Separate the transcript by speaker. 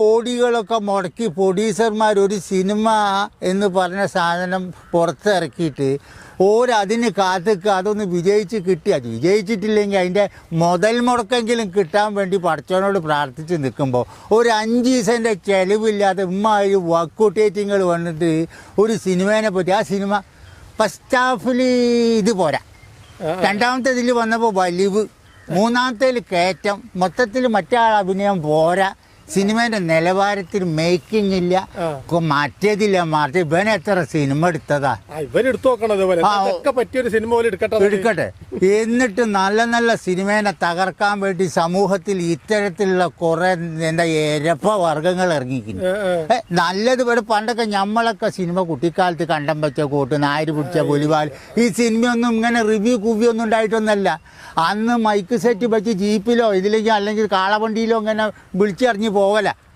Speaker 1: കോടികളൊക്കെ മുടക്കി പ്രൊഡ്യൂസർമാർ ഒരു സിനിമ എന്ന് പറഞ്ഞ സാധനം പുറത്തിറക്കിയിട്ട് അതിന് കാത്തിക്കുക, അതൊന്ന് വിജയിച്ച് കിട്ടിയാൽ വിജയിച്ചിട്ടില്ലെങ്കിൽ അതിൻ്റെ മുതൽ മുടക്കെങ്കിലും കിട്ടാൻ വേണ്ടി പഠിച്ചവനോട് പ്രാർത്ഥിച്ച് നിൽക്കുമ്പോൾ ഒരു 5 ദിവസത്തിൻ്റെ ചിലവില്ലാതെ ഒരു വർക്കൗട്ടേറ്റിങ്ങൾ വന്നിട്ട് ഒരു സിനിമേനെ പറ്റി ആ സിനിമ ഫസ്റ്റ് ഹാഫിൽ ഇത് പോരാ, രണ്ടാമത്തെ ഇതിൽ വന്നപ്പോൾ വലിവ്, മൂന്നാമത്തേൽ കയറ്റം, മൊത്തത്തിൽ മറ്റേ അഭിനയം പോരാ, സിനിമേൻ്റെ നിലവാരത്തിൽ മേക്കിംഗ് ഇല്ല, മറ്റേതില്ല. ഇവൻ എത്ര സിനിമ എടുത്തതാ, എടുക്കട്ടെ. എന്നിട്ട് നല്ല നല്ല സിനിമേനെ തകർക്കാൻ വേണ്ടി സമൂഹത്തിൽ ഇത്തരത്തിലുള്ള കുറെ ഇരപ്പ വർഗങ്ങൾ ഇറങ്ങിക്കുന്നു. നല്ലത് ഇവിടെ പണ്ടൊക്കെ നമ്മളൊക്കെ സിനിമ കുട്ടിക്കാലത്ത് കണ്ടം വെച്ച കൂട്ട്, നായര് പിടിച്ച പുലിവാൽ, ഈ സിനിമയൊന്നും ഇങ്ങനെ റിവ്യൂ കുവ്യൊന്നും ഉണ്ടായിട്ടൊന്നല്ല. അന്ന് മൈക്ക് സെറ്റ് വെച്ച് ജീപ്പിലോ ഇതിലേക്ക് അല്ലെങ്കിൽ കാളവണ്ടിയിലോ ഇങ്ങനെ വിളിച്ചറിഞ്ഞ് പോകല.